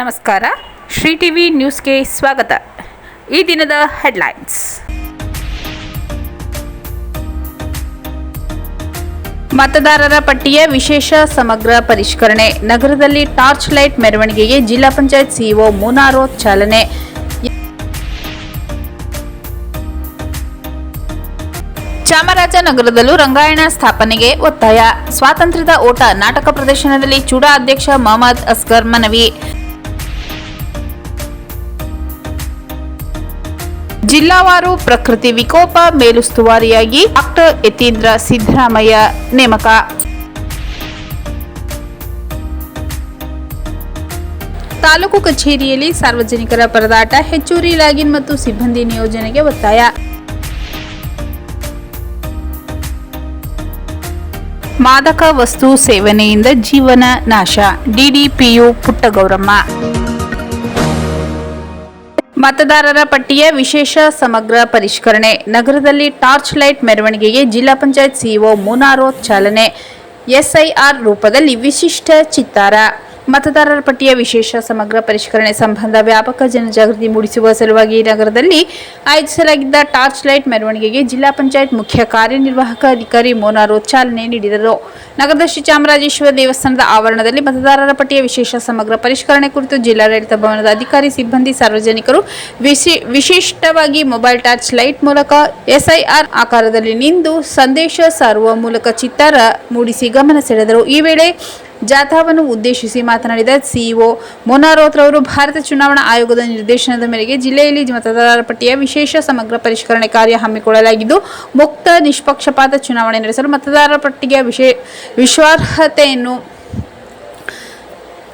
ನಮಸ್ಕಾರ. ಶ್ರೀ ಟಿವಿ ನ್ಯೂಸ್ಗೆ ಸ್ವಾಗತ. ಈ ದಿನದ ಹೆಡ್ಲೈನ್ಸ್. ಮತದಾರರ ಪಟ್ಟಿಯ ವಿಶೇಷ ಸಮಗ್ರ ಪರಿಷ್ಕರಣೆ. ನಗರದಲ್ಲಿ ಟಾರ್ಚ್ ಲೈಟ್ ಮೆರವಣಿಗೆಗೆ ಜಿಲ್ಲಾ ಪಂಚಾಯತ್ ಸಿಇಒ ಮುನಾರೋ ಚಾಲನೆ. ಚಾಮರಾಜನಗರದಲ್ಲೂ ರಂಗಾಯಣ ಸ್ಥಾಪನೆಗೆ ಒತ್ತಾಯ. ಸ್ವಾತಂತ್ರ್ಯದ ಓಟ ನಾಟಕ ಪ್ರದರ್ಶನದಲ್ಲಿ ಚೂಡಾ ಅಧ್ಯಕ್ಷ ಮೊಹಮ್ಮದ್ ಅಸ್ಗರ್ ಮನವಿ. ಜಿಲ್ಲಾವಾರು ಪ್ರಕೃತಿ ವಿಕೋಪ ಮೇಲುಸ್ತುವಾರಿಯಾಗಿ ಡಾಕ್ಟರ್ ಯತೀಂದ್ರ ಸಿದ್ದರಾಮಯ್ಯ ನೇಮಕ. ತಾಲೂಕು ಕಚೇರಿಯಲ್ಲಿ ಸಾರ್ವಜನಿಕರ ಪರದಾಟ. ಹೆಚ್ಚುವರಿ ಲಾಗಿನ್ ಮತ್ತು ಸಿಬ್ಬಂದಿ ನಿಯೋಜನೆಗೆ ಒತ್ತಾಯ. ಮಾದಕ ವಸ್ತು ಸೇವನೆಯಿಂದ ಜೀವನ ನಾಶ. ಡಿಡಿಪಿಯು ಪುಟ್ಟಗೌರಮ್ಮ. ಮತದಾರರ ಪಟ್ಟಿಯ ವಿಶೇಷ ಸಮಗ್ರ ಪರಿಷ್ಕರಣೆ. ನಗರದಲ್ಲಿ ಟಾರ್ಚ್ ಲೈಟ್ ಮೆರವಣಿಗೆಗೆ ಜಿಲ್ಲಾ ಪಂಚಾಯತ್ ಸಿಇಒ ಮುನಾರೋ ಚಾಲನೆ. ಎಸ್ಐಆರ್ ರೂಪದಲ್ಲಿ ವಿಶಿಷ್ಟ ಚಿತ್ತಾರ. ಮತದಾರರ ಪಟ್ಟಿಯ ವಿಶೇಷ ಸಮಗ್ರ ಪರಿಷ್ಕರಣೆ ಸಂಬಂಧ ವ್ಯಾಪಕ ಜನಜಾಗೃತಿ ಮೂಡಿಸುವ ಸಲುವಾಗಿ ನಗರದಲ್ಲಿ ಆಯೋಜಿಸಲಾಗಿದ್ದ ಟಾರ್ಚ್ ಲೈಟ್ ಮೆರವಣಿಗೆಗೆ ಜಿಲ್ಲಾ ಪಂಚಾಯತ್ ಮುಖ್ಯ ಕಾರ್ಯನಿರ್ವಾಹಕ ಅಧಿಕಾರಿ ಮುನಾರೋ ಚಾಲನೆ ನೀಡಿದರು. ನಗರದ ಶ್ರೀ ಚಾಮರಾಜೇಶ್ವರ ದೇವಸ್ಥಾನದ ಆವರಣದಲ್ಲಿ ಮತದಾರರ ಪಟ್ಟಿಯ ವಿಶೇಷ ಸಮಗ್ರ ಪರಿಷ್ಕರಣೆ ಕುರಿತು ಜಿಲ್ಲಾಡಳಿತ ಭವನದ ಅಧಿಕಾರಿ, ಸಿಬ್ಬಂದಿ, ಸಾರ್ವಜನಿಕರು ವಿಶಿಷ್ಟವಾಗಿ ಮೊಬೈಲ್ ಟಾರ್ಚ್ ಲೈಟ್ ಮೂಲಕ ಎಸ್ಐಆರ್ ಆಕಾರದಲ್ಲಿ ನಿಂತು ಸಂದೇಶ ಸಾರುವ ಮೂಲಕ ಚಿತ್ತಾರ ಮೂಡಿಸಿ ಗಮನ ಸೆಳೆದರು. ಈ ವೇಳೆ ಜಾಥಾವನ್ನು ಉದ್ದೇಶಿಸಿ ಮಾತನಾಡಿದ ಸಿಇಒ ಮುನಾರೋ ರವರು, ಭಾರತ ಚುನಾವಣಾ ಆಯೋಗದ ನಿರ್ದೇಶನದ ಮೇರೆಗೆ ಜಿಲ್ಲೆಯಲ್ಲಿ ಮತದಾರರ ಪಟ್ಟಿಯ ವಿಶೇಷ ಸಮಗ್ರ ಪರಿಷ್ಕರಣೆ ಕಾರ್ಯ ಹಮ್ಮಿಕೊಳ್ಳಲಾಗಿದ್ದು, ಮುಕ್ತ ನಿಷ್ಪಕ್ಷಪಾತ ಚುನಾವಣೆ ನಡೆಸಲು ಮತದಾರರ ಪಟ್ಟಿಗೆ ವಿಶ್ವಾಸಾರ್ಹತೆಯನ್ನು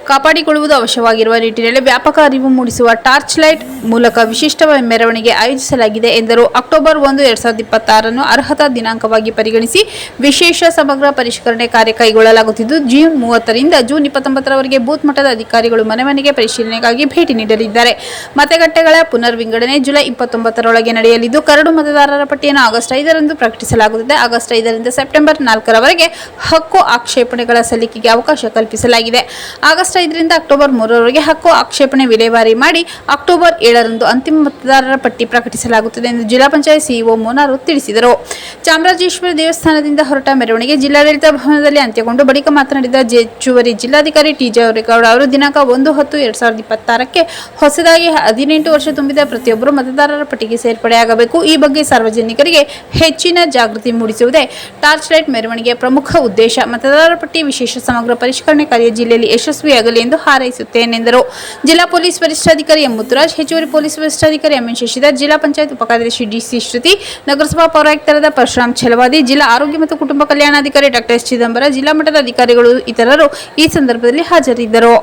ಕಾಪಾಡಿಕೊಳ್ಳುವುದು ಅವಶ್ಯವಾಗಿರುವ ನಿಟ್ಟಿನಲ್ಲಿ ವ್ಯಾಪಕ ಅರಿವು ಮೂಡಿಸುವ ಟಾರ್ಚ್ ಲೈಟ್ ಮೂಲಕ ವಿಶಿಷ್ಟ ಮೆರವಣಿಗೆ ಆಯೋಜಿಸಲಾಗಿದೆ ಎಂದರು. ಅಕ್ಟೋಬರ್ 1, 2026 ಅರ್ಹತಾ ದಿನಾಂಕವಾಗಿ ಪರಿಗಣಿಸಿ ವಿಶೇಷ ಸಮಗ್ರ ಪರಿಷ್ಕರಣೆ ಕಾರ್ಯ ಕೈಗೊಳ್ಳಲಾಗುತ್ತಿದ್ದು, ಜೂನ್ 30ರಿಂದ ಜೂನ್ 29ರವರೆಗೆ ಬೂತ್ ಮಟ್ಟದ ಅಧಿಕಾರಿಗಳು ಮನೆ ಮನೆಗೆ ಪರಿಶೀಲನೆಗಾಗಿ ಭೇಟಿ ನೀಡಲಿದ್ದಾರೆ. ಮತಗಟ್ಟೆಗಳ ಪುನರ್ ವಿಂಗಡಣೆ ಜುಲೈ 29ರೊಳಗೆ ನಡೆಯಲಿದ್ದು, ಕರಡು ಮತದಾರರ ಪಟ್ಟಿಯನ್ನು ಆಗಸ್ಟ್ 5ರಂದು ಪ್ರಕಟಿಸಲಾಗುತ್ತದೆ. ಆಗಸ್ಟ್ 5ರಿಂದ ಸೆಪ್ಟೆಂಬರ್ 4ರವರೆಗೆ ಹಕ್ಕು ಆಕ್ಷೇಪಣೆಗಳ ಸಲ್ಲಿಕೆಗೆ ಅವಕಾಶ ಕಲ್ಪಿಸಲಾಗಿದೆ. ಆಗಸ್ಟ್ 5ರಿಂದ ಅಕ್ಟೋಬರ್ 3ರವರೆಗೆ ಹಕ್ಕು ಆಕ್ಷೇಪಣೆ ವಿಲೇವಾರಿ ಮಾಡಿ ಅಕ್ಟೋಬರ್ 7ರಂದು ಅಂತಿಮ ಮತದಾರರ ಪಟ್ಟಿ ಪ್ರಕಟಿಸಲಾಗುತ್ತದೆ ಎಂದು ಜಿಲ್ಲಾ ಪಂಚಾಯತ್ ಸಿಇಒ ಮುನಾರೋ ತಿಳಿಸಿದರು. ಚಾಮರಾಜೇಶ್ವರ ದೇವಸ್ಥಾನದಿಂದ ಹೊರಟ ಮೆರವಣಿಗೆ ಜಿಲ್ಲಾಡಳಿತ ಭವನದಲ್ಲಿ ಅಂತ್ಯಗೊಂಡು ಬಳಿಕ ಮಾತನಾಡಿದ ಹೆಚ್ಚುವರಿ ಜಿಲ್ಲಾಧಿಕಾರಿ ಟಿ. ಜವರೇಗೌಡ ಅವರು, ದಿನಾಂಕ 1/10/2026ಕ್ಕೆ ಹೊಸದಾಗಿ 18 ವರ್ಷ ತುಂಬಿದ ಪ್ರತಿಯೊಬ್ಬರು ಮತದಾರರ ಪಟ್ಟಿಗೆ ಸೇರ್ಪಡೆಯಾಗಬೇಕು. ಈ ಬಗ್ಗೆ ಸಾರ್ವಜನಿಕರಿಗೆ ಹೆಚ್ಚಿನ ಜಾಗೃತಿ ಮೂಡಿಸುವುದೇ ಟಾರ್ಚ್ ಲೈಟ್ ಮೆರವಣಿಗೆಯ ಪ್ರಮುಖ ಉದ್ದೇಶ. ಮತದಾರರ ಪಟ್ಟಿ ವಿಶೇಷ ಸಮಗ್ರ ಪರಿಷ್ಕರಣೆ ಕಾರ್ಯ ಜಿಲ್ಲೆಯಲ್ಲಿ ಯಶಸ್ವಿಯಾಗಲಿ ಎಂದು ಹಾರೈಸುತ್ತೇನೆಂದರು. ಜಿಲ್ಲಾ ಪೊಲೀಸ್ ವರಿಷ್ಠಾಧಿಕಾರಿ ಎಂ. ಮುತ್ತುರಾಜ್, ಹೆಚ್ಚುವರಿ ಪೊಲೀಸ್ ವರಿಷ್ಠಾಧಿಕಾರಿ ಎಂ. ಎನ್. ಶಶಿಧರ್, ಜಿಲ್ಲಾ ಪಂಚಾಯತ್ ಉಪಕಾರ್ಯದರ್ಶಿ ಡಿ.ಸಿ. ಶ್ರುತಿ, ನಗರಸಭಾ ಪೌರಾಯುಕ್ತರಾದ ಪರಶುರಾಮ್ ಛಲವಾದಿ, ಜಿಲ್ಲಾ ಆರೋಗ್ಯ ಮತ್ತು ಕುಟುಂಬ ಕಲ್ಯಾಣಾಧಿಕಾರಿ ಡಾ. ಎಸ್. ಚಿದಂಬರ, ಜಿಲ್ಲಾ ಮಟ್ಟದ ಅಧಿಕಾರಿಗಳು ಇತರರು ಈ ಸಂದರ್ಭದಲ್ಲಿ ಹಾಜರಿದ್ದರು.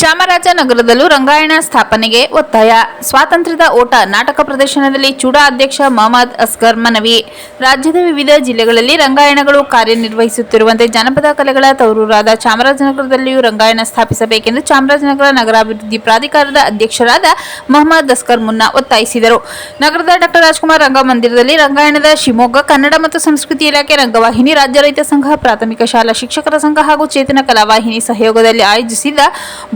ಚಾಮರಾಜನಗರದಲ್ಲೂ ರಂಗಾಯಣ ಸ್ಥಾಪನೆಗೆ ಒತ್ತಾಯ. ಸ್ವಾತಂತ್ರ್ಯದ ಓಟ ನಾಟಕ ಪ್ರದರ್ಶನದಲ್ಲಿ ಚೂಡಾ ಅಧ್ಯಕ್ಷ ಮೊಹಮ್ಮದ್ ಅಸ್ಗರ್ ಮನವಿ. ರಾಜ್ಯದ ವಿವಿಧ ಜಿಲ್ಲೆಗಳಲ್ಲಿ ರಂಗಾಯಣಗಳು ಕಾರ್ಯನಿರ್ವಹಿಸುತ್ತಿರುವಂತೆ ಜನಪದ ಕಲೆಗಳ ತವರೂರಾದ ಚಾಮರಾಜನಗರದಲ್ಲಿಯೂ ರಂಗಾಯಣ ಸ್ಥಾಪಿಸಬೇಕೆಂದು ಚಾಮರಾಜನಗರ ನಗರಾಭಿವೃದ್ಧಿ ಪ್ರಾಧಿಕಾರದ ಅಧ್ಯಕ್ಷರಾದ ಮೊಹಮ್ಮದ್ ಅಸ್ಗರ್ ಮುನ್ನಾ ಒತ್ತಾಯಿಸಿದರು. ನಗರದ ಡಾ. ರಾಜ್ಕುಮಾರ್ ರಂಗಮಂದಿರದಲ್ಲಿ ರಂಗಾಯಣದ ಶಿವಮೊಗ್ಗ ಕನ್ನಡ ಮತ್ತು ಸಂಸ್ಕೃತಿ ಇಲಾಖೆ, ರಂಗವಾಹಿನಿ, ರಾಜ್ಯ ರೈತ ಸಂಘ, ಪ್ರಾಥಮಿಕ ಶಾಲಾ ಶಿಕ್ಷಕರ ಸಂಘ ಹಾಗೂ ಚೇತನ ಕಲಾವಾಹಿನಿ ಸಹಯೋಗದಲ್ಲಿ ಆಯೋಜಿಸಿದ್ದ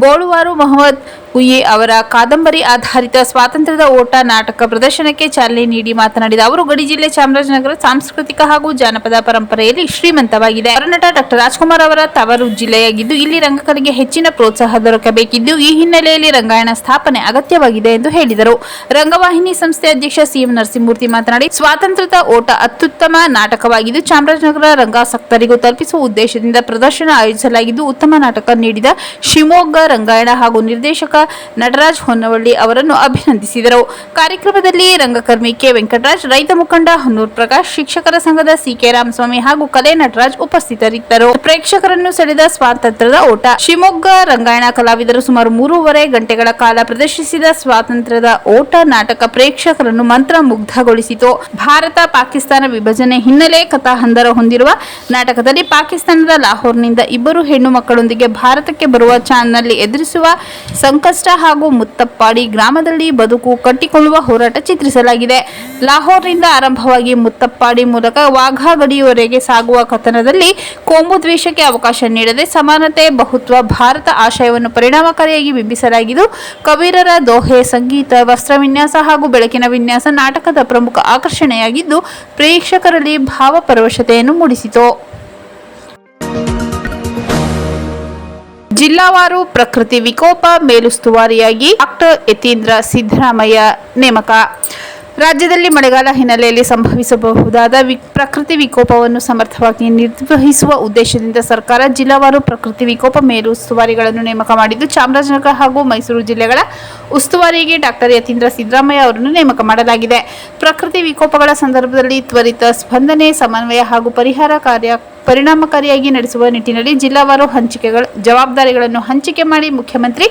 ಬೋಳುವಾರು ಮೊಹಮ್ಮದ್ ಕುಯಿ ಅವರ ಕಾದಂಬರಿ ಆಧಾರಿತ ಸ್ವಾತಂತ್ರ್ಯದ ಓಟ ನಾಟಕ ಪ್ರದರ್ಶನಕ್ಕೆ ಚಾಲನೆ ನೀಡಿ ಮಾತನಾಡಿದ ಅವರು, ಗಡಿ ಜಿಲ್ಲೆ ಚಾಮರಾಜನಗರ ಸಾಂಸ್ಕೃತಿಕ ಹಾಗೂ ಜಾನಪದ ಪರಂಪರೆಯಲ್ಲಿ ಶ್ರೀಮಂತವಾಗಿದೆ. ಹೊರನಟ ಡಾ. ರಾಜ್ಕುಮಾರ್ ಅವರ ತವರು ಜಿಲ್ಲೆಯಾಗಿದ್ದು, ಇಲ್ಲಿ ರಂಗಕಲೆಗೆ ಹೆಚ್ಚಿನ ಪ್ರೋತ್ಸಾಹ ದೊರಕಬೇಕಿದ್ದು, ಈ ಹಿನ್ನೆಲೆಯಲ್ಲಿ ರಂಗಾಯಣ ಸ್ಥಾಪನೆ ಅಗತ್ಯವಾಗಿದೆ ಎಂದು ಹೇಳಿದರು. ರಂಗವಾಹಿನಿ ಸಂಸ್ಥೆ ಅಧ್ಯಕ್ಷ ಸಿಎಂ ನರಸಿಂಹಮೂರ್ತಿ ಮಾತನಾಡಿ, ಸ್ವಾತಂತ್ರ್ಯದ ಓಟ ಅತ್ಯುತ್ತಮ ನಾಟಕವಾಗಿದ್ದು, ಚಾಮರಾಜನಗರ ರಂಗಾಸಕ್ತರಿಗೂ ತಲುಪಿಸುವ ಉದ್ದೇಶದಿಂದ ಪ್ರದರ್ಶನ ಆಯೋಜಿಸಲಾಗಿದ್ದು, ಉತ್ತಮ ನಾಟಕ ನೀಡಿದ ಶಿವಮೊಗ್ಗ ರಂಗಾಯಣ ಹಾಗೂ ನಿರ್ದೇಶಕ ನಟರಾಜ್ ಹೊನ್ನವಳ್ಳಿ ಅವರನ್ನು ಅಭಿನಂದಿಸಿದರು. ಕಾರ್ಯಕ್ರಮದಲ್ಲಿ ರಂಗಕರ್ಮಿ ಕೆ. ವೆಂಕಟರಾಜ್, ರೈತ ಮುಖಂಡ ಹೊನ್ನೂರು ಪ್ರಕಾಶ್, ಶಿಕ್ಷಕರ ಸಂಘದ ಸಿ.ಕೆ. ರಾಮಸ್ವಾಮಿ ಹಾಗೂ ಕಲೆ ನಟರಾಜ್ ಉಪಸ್ಥಿತರಿದ್ದರು. ಪ್ರೇಕ್ಷಕರನ್ನು ಸೆಳೆದ ಸ್ವಾತಂತ್ರ್ಯದ ಓಟ. ಶಿವಮೊಗ್ಗ ರಂಗಾಯಣ ಕಲಾವಿದರು ಸುಮಾರು 3.5 ಗಂಟೆಗಳ ಕಾಲ ಪ್ರದರ್ಶಿಸಿದ ಸ್ವಾತಂತ್ರ್ಯದ ಓಟ ನಾಟಕ ಪ್ರೇಕ್ಷಕರನ್ನು ಮಂತ್ರಮುಗ್ಧಗೊಳಿಸಿತು. ಭಾರತ ಪಾಕಿಸ್ತಾನ ವಿಭಜನೆ ಹಿನ್ನೆಲೆ ಕಥಾಹಂದರ ಹೊಂದಿರುವ ನಾಟಕದಲ್ಲಿ ಪಾಕಿಸ್ತಾನದ ಲಾಹೋರ್ನಿಂದ 2 ಹೆಣ್ಣು ಮಕ್ಕಳೊಂದಿಗೆ ಭಾರತಕ್ಕೆ ಬರುವ ಚಾನ್ನಲ್ಲಿ ಎದುರಿಸುವ ಸಂಕಷ್ಟ ಸಂಕಷ್ಟ ಹಾಗೂ ಮುತ್ತಪ್ಪಾಡಿ ಗ್ರಾಮದಲ್ಲಿ ಬದುಕು ಕಟ್ಟಿಕೊಳ್ಳುವ ಹೋರಾಟ ಚಿತ್ರಿಸಲಾಗಿದೆ. ಲಾಹೋರ್ನಿಂದ ಆರಂಭವಾಗಿ ಮುತ್ತಪ್ಪಾಡಿ ಮೂಲಕ ವಾಘಾ ಗಡಿಯವರೆಗೆ ಸಾಗುವ ಕಥನದಲ್ಲಿ ಕೋಮು ದ್ವೇಷಕ್ಕೆ ಅವಕಾಶ ನೀಡದೆ ಸಮಾನತೆ, ಬಹುತ್ವ, ಭಾರತ ಆಶಯವನ್ನು ಪರಿಣಾಮಕಾರಿಯಾಗಿ ಬಿಂಬಿಸಲಾಗಿದ್ದು, ಕಬೀರರ ದೋಹೆ, ಸಂಗೀತ, ವಸ್ತ್ರ ವಿನ್ಯಾಸ ಹಾಗೂ ಬೆಳಕಿನ ವಿನ್ಯಾಸ ನಾಟಕದ ಪ್ರಮುಖ ಆಕರ್ಷಣೆಯಾಗಿದ್ದು ಪ್ರೇಕ್ಷಕರಲ್ಲಿ ಭಾವಪರವಶತೆಯನ್ನು ಮೂಡಿಸಿತು. ಜಿಲ್ಲಾವಾರು ಪ್ರಕೃತಿ ವಿಕೋಪ ಮೇಲುಸ್ತುವಾರಿಯಾಗಿ ಡಾಕ್ಟರ್ ಯತೀಂದ್ರ ಸಿದ್ದರಾಮಯ್ಯ ನೇಮಕ. ರಾಜ್ಯದಲ್ಲಿ ಮಳೆಗಾಲ ಹಿನ್ನೆಲೆಯಲ್ಲಿ ಸಂಭವಿಸಬಹುದಾದ ಪ್ರಕೃತಿ ವಿಕೋಪವನ್ನು ಸಮರ್ಥವಾಗಿ ನಿರ್ವಹಿಸುವ ಉದ್ದೇಶದಿಂದ ಸರ್ಕಾರ ಜಿಲ್ಲಾವಾರು ಪ್ರಕೃತಿ ವಿಕೋಪ ಮೇಲುಸ್ತುವಾರಿಗಳನ್ನು ನೇಮಕ ಮಾಡಿದ್ದು, ಚಾಮರಾಜನಗರ ಹಾಗೂ ಮೈಸೂರು ಜಿಲ್ಲೆಗಳ ಉಸ್ತುವಾರಿಗೆ ಡಾಕ್ಟರ್ ಯತೀಂದ್ರ ಸಿದ್ದರಾಮಯ್ಯ ಅವರನ್ನು ನೇಮಕ ಮಾಡಲಾಗಿದೆ. ಪ್ರಕೃತಿ ವಿಕೋಪಗಳ ಸಂದರ್ಭದಲ್ಲಿ ತ್ವರಿತ ಸ್ಪಂದನೆ, ಸಮನ್ವಯ ಹಾಗೂ ಪರಿಹಾರ ಕಾರ್ಯ ಪರಿಣಾಮಕಾರಿಯಾಗಿ ನಡೆಸುವ ನಿಟ್ಟಿನಲ್ಲಿ ಜಿಲ್ಲಾವಾರು ಜವಾಬ್ದಾರಿಗಳನ್ನು ಹಂಚಿಕೆ ಮಾಡಿ ಮುಖ್ಯಮಂತ್ರಿ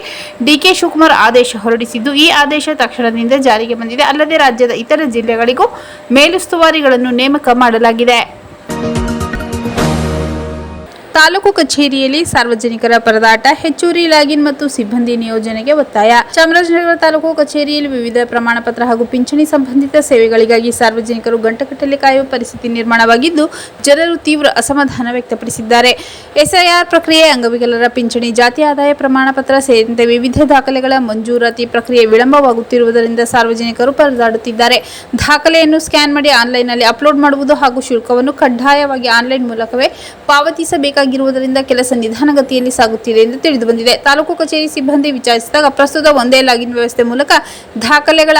ಡಿಕೆ ಶಿವಕುಮಾರ್ ಆದೇಶ ಹೊರಡಿಸಿದ್ದು, ಈ ಆದೇಶ ತಕ್ಷಣದಿಂದ ಜಾರಿಗೆ ಬಂದಿದೆ. ಅಲ್ಲದೆ ರಾಜ್ಯದ ಇತರ ಜಿಲ್ಲೆಗಳಿಗೂ ಮೇಲುಸ್ತುವಾರಿಗಳನ್ನು ನೇಮಕ ಮಾಡಲಾಗಿದೆ. ತಾಲೂಕು ಕಚೇರಿಯಲ್ಲಿ ಸಾರ್ವಜನಿಕರ ಪರದಾಟ, ಹೆಚ್ಚುವರಿ ಲಾಗಿನ್ ಮತ್ತು ಸಿಬ್ಬಂದಿ ನಿಯೋಜನೆಗೆ ಒತ್ತಾಯ. ಚಾಮರಾಜನಗರ ತಾಲೂಕು ಕಚೇರಿಯಲ್ಲಿ ವಿವಿಧ ಪ್ರಮಾಣ ಪತ್ರ ಹಾಗೂ ಪಿಂಚಣಿ ಸಂಬಂಧಿತ ಸೇವೆಗಳಿಗಾಗಿ ಸಾರ್ವಜನಿಕರು ಗಂಟೆಗಟ್ಟಲೆ ಕಾಯುವ ಪರಿಸ್ಥಿತಿ ನಿರ್ಮಾಣವಾಗಿದ್ದು, ಜನರು ತೀವ್ರ ಅಸಮಾಧಾನ ವ್ಯಕ್ತಪಡಿಸಿದ್ದಾರೆ. ಎಸ್ಐಆರ್ ಪ್ರಕ್ರಿಯೆ, ಅಂಗವಿಕಲರ ಪಿಂಚಣಿ, ಜಾತಿ ಆದಾಯ ಪ್ರಮಾಣ ಪತ್ರ ಸೇರಿದಂತೆ ವಿವಿಧ ದಾಖಲೆಗಳ ಮಂಜೂರಾತಿ ಪ್ರಕ್ರಿಯೆ ವಿಳಂಬವಾಗುತ್ತಿರುವುದರಿಂದ ಸಾರ್ವಜನಿಕರು ಪರದಾಡುತ್ತಿದ್ದಾರೆ. ದಾಖಲೆಯನ್ನು ಸ್ಕ್ಯಾನ್ ಮಾಡಿ ಆನ್ಲೈನ್ನಲ್ಲಿ ಅಪ್ಲೋಡ್ ಮಾಡುವುದು ಹಾಗೂ ಶುಲ್ಕವನ್ನು ಕಡ್ಡಾಯವಾಗಿ ಆನ್ಲೈನ್ ಮೂಲಕವೇ ಪಾವತಿಸಬೇಕಾಗಿರುವುದರಿಂದ ಕೆಲಸ ನಿಧಾನಗತಿಯಲ್ಲಿ ಸಾಗುತ್ತಿದೆ ಎಂದು ತಿಳಿದುಬಂದಿದೆ. ತಾಲೂಕು ಕಚೇರಿ ಸಿಬ್ಬಂದಿ ವಿಚಾರಿಸಿದಾಗ ಪ್ರಸ್ತುತ ಒಂದೇ ಲಾಗಿನ್ ವ್ಯವಸ್ಥೆ ಮೂಲಕ ದಾಖಲೆಗಳ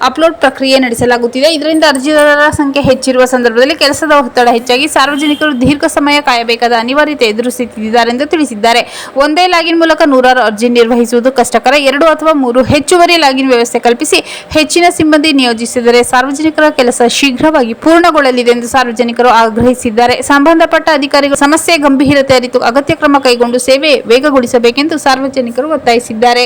ಅಪ್ಲೋಡ್ ಪ್ರಕ್ರಿಯೆ ನಡೆಸಲಾಗುತ್ತಿದೆ. ಇದರಿಂದ ಅರ್ಜಿದಾರರ ಸಂಖ್ಯೆ ಹೆಚ್ಚಿರುವ ಸಂದರ್ಭದಲ್ಲಿ ಕೆಲಸದ ಒತ್ತಡ ಹೆಚ್ಚಾಗಿ ಸಾರ್ವಜನಿಕರು ದೀರ್ಘ ಸಮಯ ಕಾಯಬೇಕಾದ ಅನಿವಾರ್ಯತೆ ಎದುರಿಸುತ್ತಿದ್ದಾರೆ ಎಂದು ತಿಳಿಸಿದ್ದಾರೆ. ಒಂದೇ ಲಾಗಿನ್ ಮೂಲಕ ನೂರಾರು ಅರ್ಜಿ ನಿರ್ವಹಿಸುವುದು ಕಷ್ಟಕರ. 2 ಅಥವಾ 3 ಹೆಚ್ಚುವರಿ ಲಾಗಿನ್ ವ್ಯವಸ್ಥೆ ಕಲ್ಪಿಸಿ ಹೆಚ್ಚಿನ ಸಿಬ್ಬಂದಿ ನಿಯೋಜಿಸಿದರೆ ಸಾರ್ವಜನಿಕರ ಕೆಲಸ ಶೀಘ್ರವಾಗಿ ಪೂರ್ಣಗೊಳ್ಳಲಿದೆ ಎಂದು ಸಾರ್ವಜನಿಕರು ಆಗ್ರಹಿಸಿದ್ದಾರೆ. ಸಂಬಂಧಪಟ್ಟ ಅಧಿಕಾರಿಗಳು ಸಮಸ್ಯೆ ಗಂಭೀರತೆ ಅರಿತು ಅಗತ್ಯ ಕ್ರಮ ಕೈಗೊಂಡು ಸೇವೆ ವೇಗಗೊಳಿಸಬೇಕೆಂದು ಸಾರ್ವಜನಿಕರು ಒತ್ತಾಯಿಸಿದ್ದಾರೆ.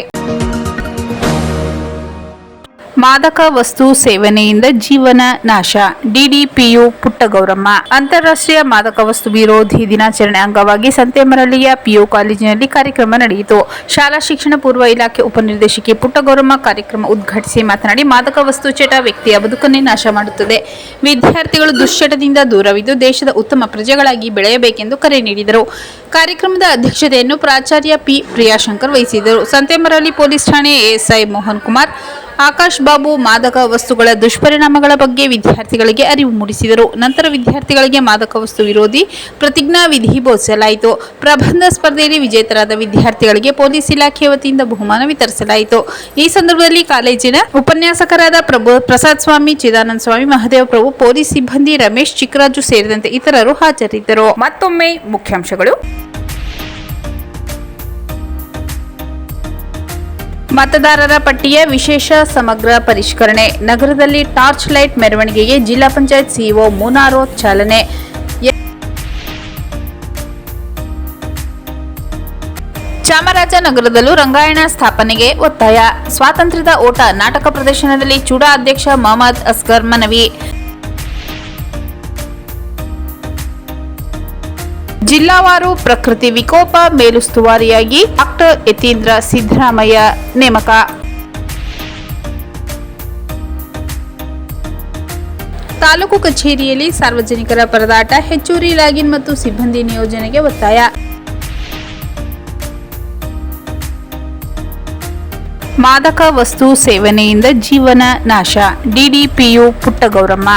ಮಾದಕ ವಸ್ತು ಸೇವನೆಯಿಂದ ಜೀವನ ನಾಶ. ಡಿಡಿಪಿಯು ಪುಟ್ಟಗೌರಮ್ಮ. ಅಂತಾರಾಷ್ಟ್ರೀಯ ಮಾದಕ ವಸ್ತು ವಿರೋಧಿ ದಿನಾಚರಣೆ ಅಂಗವಾಗಿ ಸಂತೇಮರಳ್ಳಿಯ ಪಿಯು ಕಾಲೇಜಿನಲ್ಲಿ ಕಾರ್ಯಕ್ರಮ ನಡೆಯಿತು. ಶಾಲಾ ಶಿಕ್ಷಣ ಪೂರ್ವ ಇಲಾಖೆ ಉಪನಿರ್ದೇಶಕಿ ಪುಟ್ಟಗೌರಮ್ಮ ಕಾರ್ಯಕ್ರಮ ಉದ್ಘಾಟಿಸಿ ಮಾತನಾಡಿ, ಮಾದಕ ವಸ್ತು ಚಟ ವ್ಯಕ್ತಿಯ ಬದುಕನ್ನೇ ನಾಶ ಮಾಡುತ್ತದೆ. ವಿದ್ಯಾರ್ಥಿಗಳು ದುಶ್ಚಟದಿಂದ ದೂರವಿದ್ದು ದೇಶದ ಉತ್ತಮ ಪ್ರಜೆಗಳಾಗಿ ಬೆಳೆಯಬೇಕೆಂದು ಕರೆ ನೀಡಿದರು. ಕಾರ್ಯಕ್ರಮದ ಅಧ್ಯಕ್ಷತೆಯನ್ನು ಪ್ರಾಚಾರ್ಯ ಪಿ ಪ್ರಿಯಾಶಂಕರ್ ವಹಿಸಿದರು. ಸಂತೇಮರಳ್ಳಿ ಪೊಲೀಸ್ ಠಾಣೆ ಎಎಸ್ಐ ಮೋಹನ್ ಕುಮಾರ್, ಆಕಾಶ್ ಬಾಬು ಮಾದಕ ವಸ್ತುಗಳ ದುಷ್ಪರಿಣಾಮಗಳ ಬಗ್ಗೆ ವಿದ್ಯಾರ್ಥಿಗಳಿಗೆ ಅರಿವು ಮೂಡಿಸಿದರು. ನಂತರ ವಿದ್ಯಾರ್ಥಿಗಳಿಗೆ ಮಾದಕ ವಸ್ತು ವಿರೋಧಿ ಪ್ರತಿಜ್ಞಾ ವಿಧಿ ಬೋಧಿಸಲಾಯಿತು. ಪ್ರಬಂಧ ಸ್ಪರ್ಧೆಯಲ್ಲಿ ವಿಜೇತರಾದ ವಿದ್ಯಾರ್ಥಿಗಳಿಗೆ ಪೊಲೀಸ್ ಇಲಾಖೆ ವತಿಯಿಂದ ಬಹುಮಾನ ವಿತರಿಸಲಾಯಿತು. ಈ ಸಂದರ್ಭದಲ್ಲಿ ಕಾಲೇಜಿನ ಉಪನ್ಯಾಸಕರಾದ ಪ್ರಸಾದ್ ಸ್ವಾಮಿ, ಚಿದಾನಂದ ಸ್ವಾಮಿ, ಮಹದೇವ ಪ್ರಭು, ಪೊಲೀಸ್ ಸಿಬ್ಬಂದಿ ರಮೇಶ್, ಚಿಕ್ಕರಾಜು ಸೇರಿದಂತೆ ಇತರರು ಹಾಜರಿದ್ದರು. ಮತ್ತೊಮ್ಮೆ ಮುಖ್ಯಾಂಶಗಳು. ಮತದಾರರ ಪಟ್ಟಿಯ ವಿಶೇಷ ಸಮಗ್ರ ಪರಿಷ್ಕರಣೆ. ನಗರದಲ್ಲಿ ಟಾರ್ಚ್ ಲೈಟ್ ಮೆರವಣಿಗೆಗೆ ಜಿಲ್ಲಾ ಪಂಚಾಯತ್ ಸಿಇಒ ಮುನಾರೋ ಚಾಲನೆ. ಚಾಮರಾಜನಗರದಲ್ಲೂ ರಂಗಾಯಣ ಸ್ಥಾಪನೆಗೆ ಒತ್ತಾಯ. ಸ್ವಾತಂತ್ರ್ಯದ ಓಟ ನಾಟಕ ಪ್ರದರ್ಶನದಲ್ಲಿ ಚೂಡಾ ಅಧ್ಯಕ್ಷ ಮೊಹಮ್ಮದ್ ಅಸ್ಗರ್ ಮನವಿ. ಜಿಲ್ಲಾವಾರು ಪ್ರಕೃತಿ ವಿಕೋಪ ಮೇಲುಸ್ತುವಾರಿಯಾಗಿ ಡಾಕ್ಟರ್ ಯತೀಂದ್ರ ಸಿದ್ದರಾಮಯ್ಯ ನೇಮಕ. ತಾಲೂಕು ಕಚೇರಿಯಲ್ಲಿ ಸಾರ್ವಜನಿಕರ ಪರದಾಟ, ಹೆಚ್ಚುವರಿ ಲಾಗಿನ್ ಮತ್ತು ಸಿಬ್ಬಂದಿ ನಿಯೋಜನೆಗೆ ಒತ್ತಾಯ. ಮಾದಕ ವಸ್ತು ಸೇವನೆಯಿಂದ ಜೀವನ ನಾಶ. ಡಿಡಿಪಿಯು ಪುಟ್ಟಗೌರಮ್ಮ.